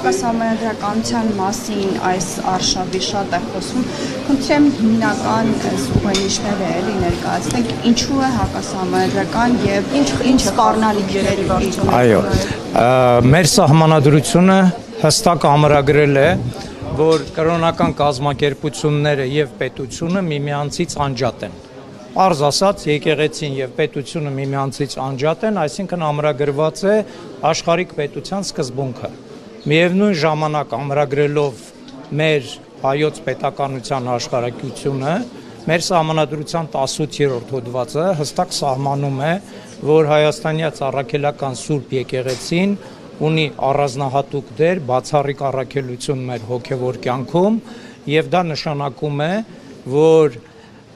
հակասահմանադրականության մասին այս արշավի շատ է խոսում, խնդրեմ հիմնական ուղենիշները էլի ներկայացնենք, ինչու է հակասահմանադրական եւ ինչ սպառնալիքներ ունի։ Այո, մեր սահմանադրությունը հստակ ամրագրել է, որ կրոնական կազմակերպությունները եւ պետությունը միմյանցից անջատ են։ Պարզ ասած, եկեղեցին եւ պետությունը միմյանցից անջատ են, այսինքն ամրագրված է աշխարհիկ պետության սկզբունքը։ Միևնույն ժամանակ ամրագրելով մեր հայոց պետականության աշխարհակությունը, մեր սահմանադրության 18-րդ հոդվածը հստակ սահմանում է, որ հայաստանյաց առաքելական Սուրբ եկեղեցին ունի առանձնահատուկ դեր բացառիկ առաքելություն մեր հոգևոր կյանքում եւ դա նշանակում է, որ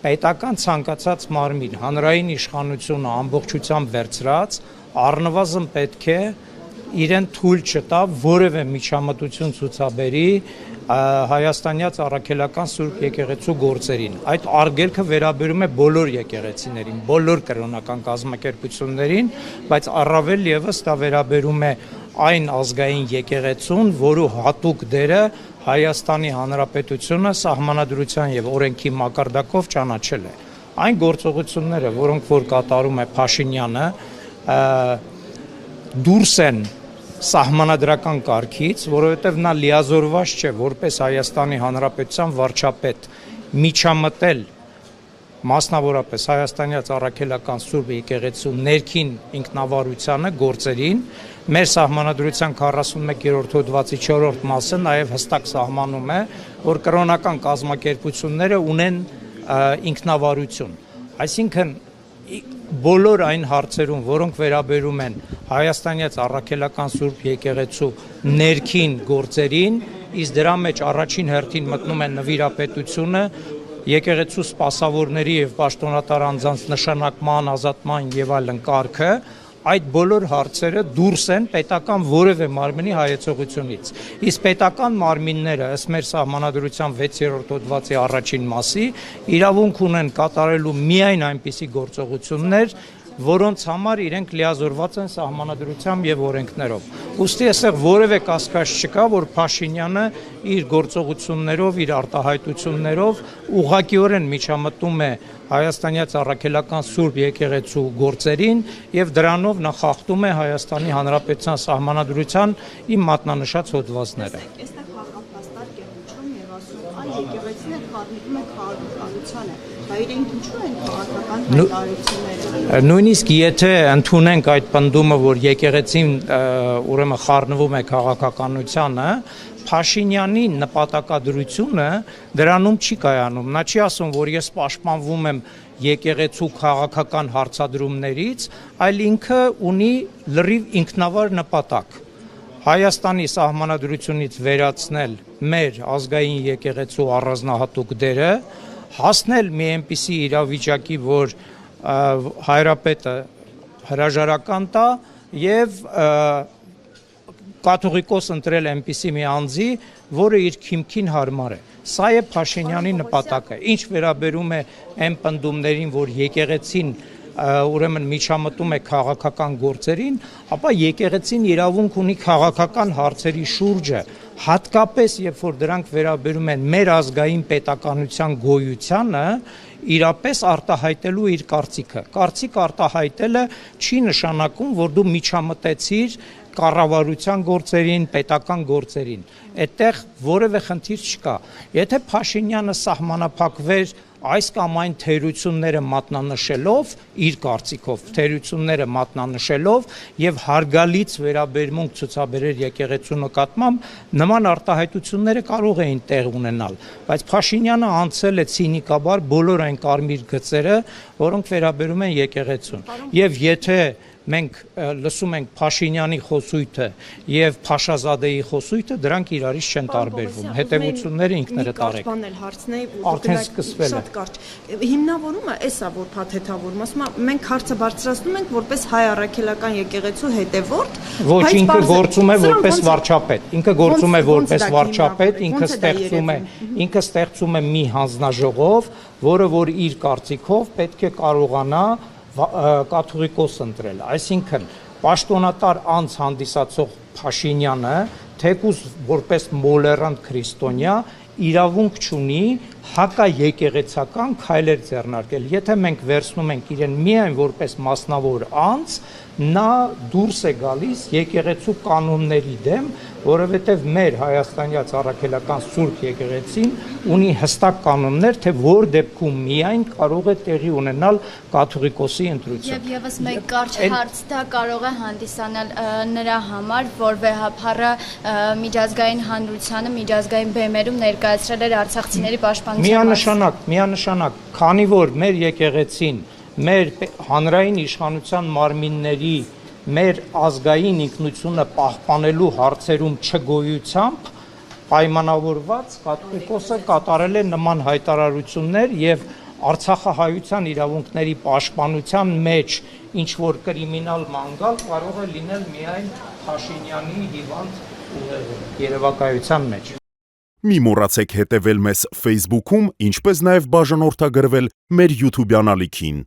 պետական ցանկացած մարմին հանրային իշխանությունը ամբողջությամբ վերցրած առնվազն պետք է իրեն թույլ չտա որևէ միջամտություն ցուցաբերի հայաստանյաց առաքելական Սուրբ եկեղեցու գործերին։ Այդ արգելքը վերաբերում է բոլոր եկեղեցիներին, բոլոր կրոնական կազմակերպություններին, բայց առավել եւս դա վերաբերում է այն ազգային եկեղեցուն, որու հատուկ դերը Հայաստանի Հանրապետությունը սահմանադրության եւ օրենքի մակարդակով ճանաչել է։ Այն գործողությունները, որոնք որ կատարում է Փաշինյանը, դուրս են սահմանադրական կարգից, որովհետև նա լիազորված չէ որպես Հայաստանի Հանրապետության վարչապետ միջամտել մասնավորապես հայաստանյաց առաքելական Սուրբ եկեղեցու ներքին ինքնավարությանը գործերին, մեր սահմանադրության 41-րդ հոդվածի 4-րդ մասը նաև հստակ սահմանում է, որ կրոնական կազմակերպությունները ունեն ինքնավարություն, այսինքն բոլոր այն հարցերում, որոնք վերաբերում են հայաստանյաց առաքելական Սուրբ եկեղեցու ներքին գործերին, իսկ դրա մեջ առաջին հերթին մտնում է նվիրապետությունը, եկեղեցու սպասավորների եւ պաշտոնատար անձանց նշանակման, ազատման եւ այլն կարգը, այդ բոլոր հարցերը դուրս են պետական որևէ մարմնի հայեցողությունից։ Իսկ պետական մարմինները ըստ մեր սահմանադրության 6-րդ հոդվածի առաջին մասի իրավունք ունեն կատարելու միայն այնպիսի գործողություններ, որոնց համար իրենք լիազորված են սահմանադրությամբ եւ օրենքներով։ Ուստի այստեղ որևէ կասկած չկա, որ Փաշինյանը իր գործողություններով, իր արտահայտություններով ուղղակիորեն միջամտում է հայաստանյաց առաքելական Սուրբ եկեղեցու գործերին եւ դրանով նախախտում է Հայաստանի Հանրապետության սահմանադրության իմ մատնանշած հոդվածները։ Եկեղեցին խառնվում է քաղաքականությանը, իրենք ինչու են քաղաքական հայտարարությունները։ Նույնիսկ եթե ընդունենք այդ պնդումը, որ եկեղեցին ուրեմն խառնվում է քաղաքականությանը, Փաշինյանի նպատակադրությունը դրանում չի կայանում։ Նա չի ասում, որ ես պաշտպանվում եմ եկեղեցու քաղաքական հարցադրումներից, այլ ինքը ունի լրիվ ինքնավար նպատակ։ Հայաստանի սահմանադրությունից վերացնել մեր ազգային եկեղեցու առանձնահատուկ դերը, հասնել մի այնպիսի իրավիճակի, որ հայրապետը հրաժարական տա եւ կաթողիկոս ընտրել այնպիսի մի անձի, որը իր քիմքին հարմար է։ Սա է Փաշինյանի նպատակը։ Ինչ վերաբերում է այն պնդումներին, որ եկեղեցին ուրեմն միջամտում է քաղաքական գործերին, ապա եկեղեցին իրավունք ունի քաղաքական հարցերի շուրջը, հատկապես երբ որ դրանք վերաբերում են մեր ազգային պետականության գոյությանը, իրապես արտահայտելու իր կարծիքը։ Կարծիք արտահայտելը չի նշանակում, որ դու միջամտեցիր կառավարության գործերին, պետական գործերին։ Այդտեղ որևէ խնդիր չկա։ Եթե Փաշինյանը սահմանափակվեր այս կամ այն թերությունները մատնանշելով, իր կարծիքով թերությունները մատնանշելով եւ հարգալից վերաբերմունք ցուցաբերեր եկեղեցու նկատմամբ, նման արտահայտությունները կարող էին տեղ ունենալ, բայց Փաշինյանը անցել է ցինիկաբար բոլոր այն կարմիր գծերը, որոնք վերաբերում են եկեղեցուն։ Եվ եթե մենք լսում ենք Փաշինյանի խոսույթը եւ Փաշազադեի խոսույթը, դրանք իրարից չեն տարբերվում։ Հետևությունները ինքներդ արեք։ Արդեն սկսվել է։ Շատ կարճ։ Հիմնավորումը էսա, որ փաթեթավորում, ասում եմ, մենք հարցը բարձրացնում ենք որպես հայ առաքելական եկեղեցու հետևորդ, ոչ ինքը գործում է որպես վարչապետ։ Ինքը գործում է որպես վարչապետ, ինքը ստեղծում է մի հանձնաժողով, որը որ իր կարծիքով պետք է կարողանա կաթողիկոս ընտրել, այսինքն պաշտոնատար անձ հանդիսացող Փաշինյանը, թեկուզ որպես մոլերանտ քրիստոնյա իրավունք չունի հակաեկեղեցական քայլեր ձեռնարկել։ Եթե մենք վերցնում ենք իրեն միայն որպես մասնավոր անձ, նա դուրս է գալիս եկեղեցու կանոնների դեմ, որովհետև մեր հայաստանյաց առաքելական Սուրբ եկեղեցին ունի հստակ կանոններ, թե որ դեպքում միայն կարող է տեղի ունենալ կաթողիկոսի ընտրություն։ Եվ եւս մեկ կարճ հարց դա կարող է հանդիսանալ նրա համար, որ վեհափառը միջազգային հանրությանը, միջազգային բեմերում ներկայացրել էր արցախցիների պաշտպանության Միանշանակ, քանի որ մեր եկեղեցին մեր հանրային իշխանության մարմինների մեր ազգային ինքնությունը պահպանելու հարցերում չգոյությամբ պայմանավորված կաթողիկոսը կատարել է նման հայտարարություններ եւ Արցախահայության իրավունքների պաշտպանության մեջ ինչ որ կրիմինալ մանգալ կարող է լինել միայն Փաշինյանի հիվանդ ուղեղում երևակայության մեջ։ Մի մոռացեք հետևել մեզ Facebook-ում, ինչպես նաև բաժանորդագրվել մեր YouTube-յան ալիքին։